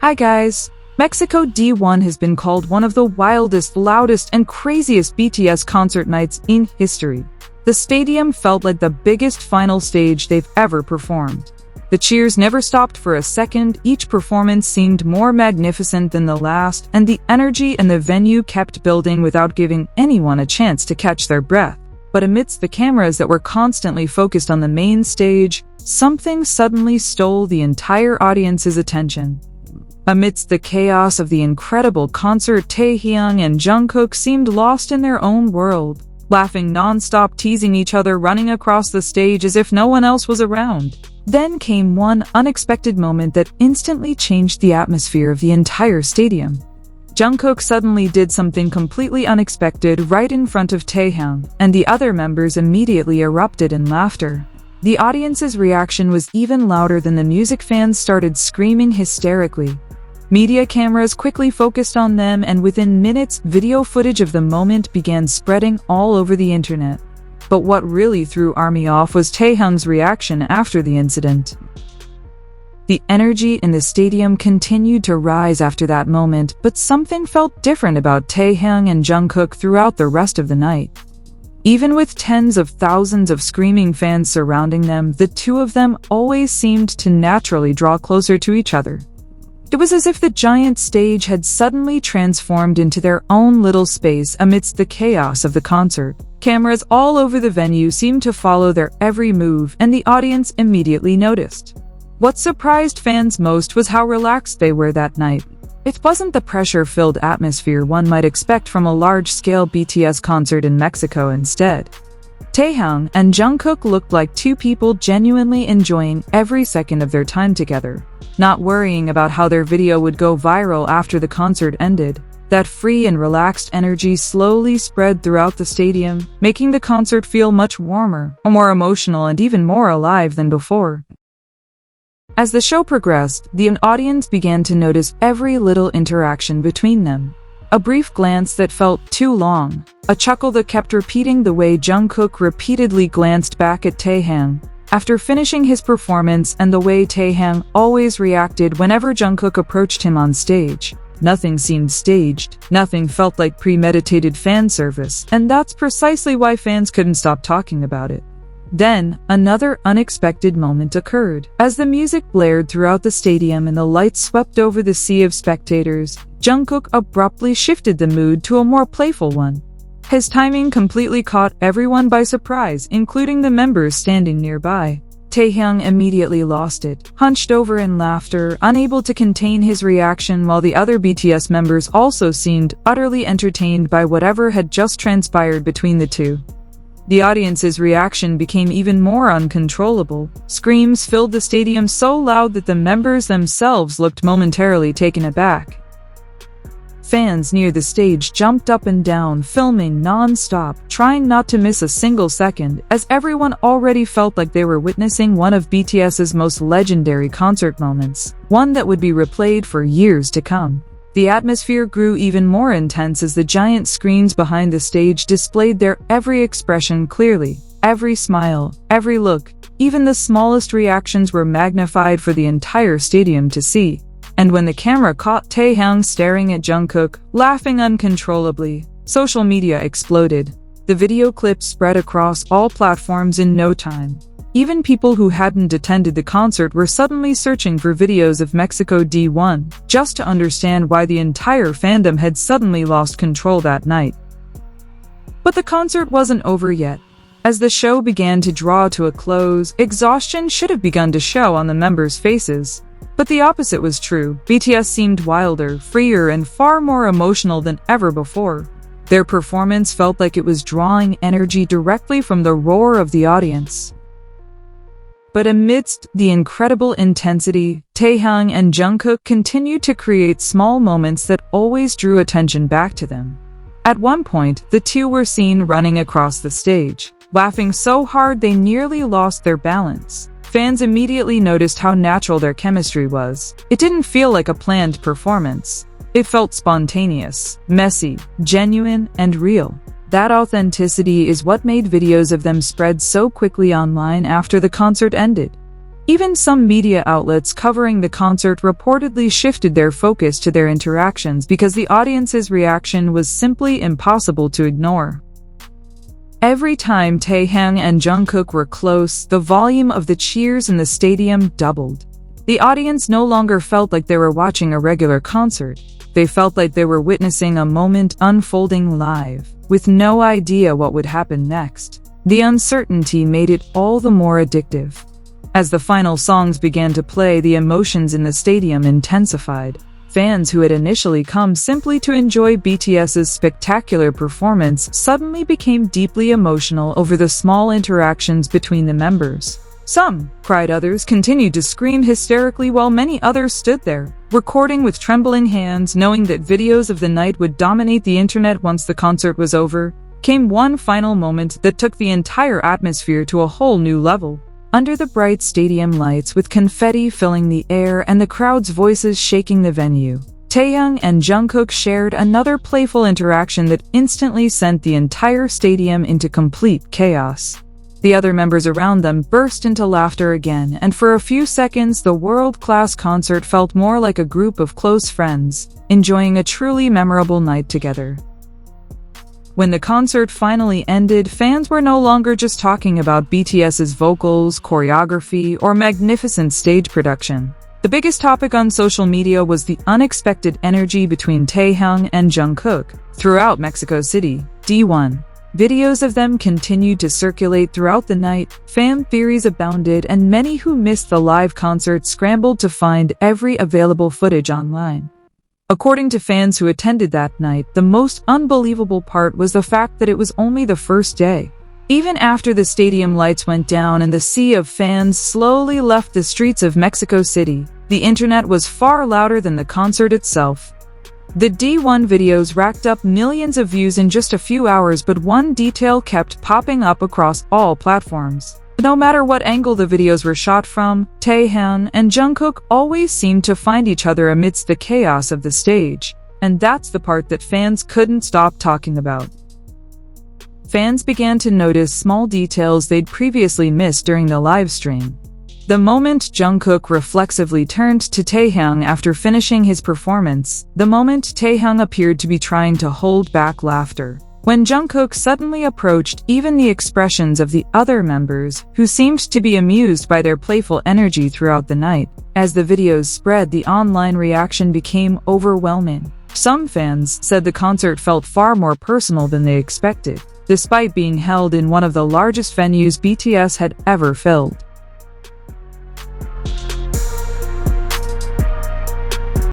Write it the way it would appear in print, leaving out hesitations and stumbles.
Hi guys! Mexico D1 has been called one of the wildest, loudest, and craziest BTS concert nights in history. The stadium felt like the biggest final stage they've ever performed. The cheers never stopped for a second, each performance seemed more magnificent than the last, and the energy in the venue kept building without giving anyone a chance to catch their breath. But amidst the cameras that were constantly focused on the main stage, something suddenly stole the entire audience's attention. Amidst the chaos of the incredible concert, Taehyung and Jungkook seemed lost in their own world, laughing non-stop, teasing each other, running across the stage as if no one else was around. Then came one unexpected moment that instantly changed the atmosphere of the entire stadium. Jungkook suddenly did something completely unexpected right in front of Taehyung, and the other members immediately erupted in laughter. The audience's reaction was even louder than the music. Fans started screaming hysterically. Media cameras quickly focused on them, and within minutes, video footage of the moment began spreading all over the internet. But what really threw ARMY off was Taehyung's reaction after the incident. The energy in the stadium continued to rise after that moment, but something felt different about Taehyung and Jungkook throughout the rest of the night. Even with tens of thousands of screaming fans surrounding them, the two of them always seemed to naturally draw closer to each other. It was as if the giant stage had suddenly transformed into their own little space amidst the chaos of the concert. Cameras all over the venue seemed to follow their every move, and the audience immediately noticed. What surprised fans most was how relaxed they were that night. It wasn't the pressure-filled atmosphere one might expect from a large-scale BTS concert in Mexico. Instead, Taehyung and Jungkook looked like two people genuinely enjoying every second of their time together, not worrying about how their video would go viral after the concert ended. That free and relaxed energy slowly spread throughout the stadium, making the concert feel much warmer, more emotional, and even more alive than before. As the show progressed, the audience began to notice every little interaction between them. A brief glance that felt too long, a chuckle that kept repeating the way Jungkook repeatedly glanced back at Taehyung after finishing his performance, and the way Taehyung always reacted whenever Jungkook approached him on stage. Nothing seemed staged, nothing felt like premeditated fan service, and that's precisely why fans couldn't stop talking about it. Then, another unexpected moment occurred. As the music blared throughout the stadium and the lights swept over the sea of spectators, Jungkook abruptly shifted the mood to a more playful one. His timing completely caught everyone by surprise, including the members standing nearby. Taehyung immediately lost it, hunched over in laughter, unable to contain his reaction, while the other BTS members also seemed utterly entertained by whatever had just transpired between the two. The audience's reaction became even more uncontrollable. Screams filled the stadium so loud that the members themselves looked momentarily taken aback. Fans near the stage jumped up and down, filming non-stop, trying not to miss a single second, as everyone already felt like they were witnessing one of BTS's most legendary concert moments, one that would be replayed for years to come. The atmosphere grew even more intense as the giant screens behind the stage displayed their every expression clearly. Every smile, every look, even the smallest reactions were magnified for the entire stadium to see. And when the camera caught Taehyung staring at Jungkook, laughing uncontrollably, social media exploded. The video clip spread across all platforms in no time. Even people who hadn't attended the concert were suddenly searching for videos of Mexico D1, just to understand why the entire fandom had suddenly lost control that night. But the concert wasn't over yet. As the show began to draw to a close, exhaustion should have begun to show on the members' faces. But the opposite was true. BTS seemed wilder, freer, and far more emotional than ever before. Their performance felt like it was drawing energy directly from the roar of the audience. But amidst the incredible intensity, Taehyung and Jungkook continued to create small moments that always drew attention back to them. At one point, the two were seen running across the stage, laughing so hard they nearly lost their balance. Fans immediately noticed how natural their chemistry was. It didn't feel like a planned performance. It felt spontaneous, messy, genuine, and real. That authenticity is what made videos of them spread so quickly online after the concert ended. Even some media outlets covering the concert reportedly shifted their focus to their interactions because the audience's reaction was simply impossible to ignore. Every time Taehyung and Jungkook were close, the volume of the cheers in the stadium doubled. The audience no longer felt like they were watching a regular concert. They felt like they were witnessing a moment unfolding live, with no idea what would happen next. The uncertainty made it all the more addictive. As the final songs began to play, the emotions in the stadium intensified. Fans who had initially come simply to enjoy BTS's spectacular performance suddenly became deeply emotional over the small interactions between the members. Some cried, others continued to scream hysterically, while many others stood there, recording with trembling hands, knowing that videos of the night would dominate the internet once the concert was over. Came one final moment that took the entire atmosphere to a whole new level. Under the bright stadium lights, with confetti filling the air and the crowd's voices shaking the venue, Taehyung and Jungkook shared another playful interaction that instantly sent the entire stadium into complete chaos. The other members around them burst into laughter again, and for a few seconds the world-class concert felt more like a group of close friends, enjoying a truly memorable night together. When the concert finally ended, fans were no longer just talking about BTS's vocals, choreography, or magnificent stage production. The biggest topic on social media was the unexpected energy between Taehyung and Jungkook. Throughout Mexico City, D1 videos of them continued to circulate throughout the night. Fan theories abounded, and many who missed the live concert scrambled to find every available footage online. According to fans who attended that night, the most unbelievable part was the fact that it was only the first day. Even after the stadium lights went down and the sea of fans slowly left the streets of Mexico City, the internet was far louder than the concert itself. The D1 videos racked up millions of views in just a few hours, but one detail kept popping up across all platforms. No matter what angle the videos were shot from, Taehyung and Jungkook always seemed to find each other amidst the chaos of the stage. And that's the part that fans couldn't stop talking about. Fans began to notice small details they'd previously missed during the live stream. The moment Jungkook reflexively turned to Taehyung after finishing his performance, the moment Taehyung appeared to be trying to hold back laughter. When Jungkook suddenly approached, even the expressions of the other members, who seemed to be amused by their playful energy throughout the night. As the videos spread, the online reaction became overwhelming. Some fans said the concert felt far more personal than they expected, despite being held in one of the largest venues BTS had ever filled.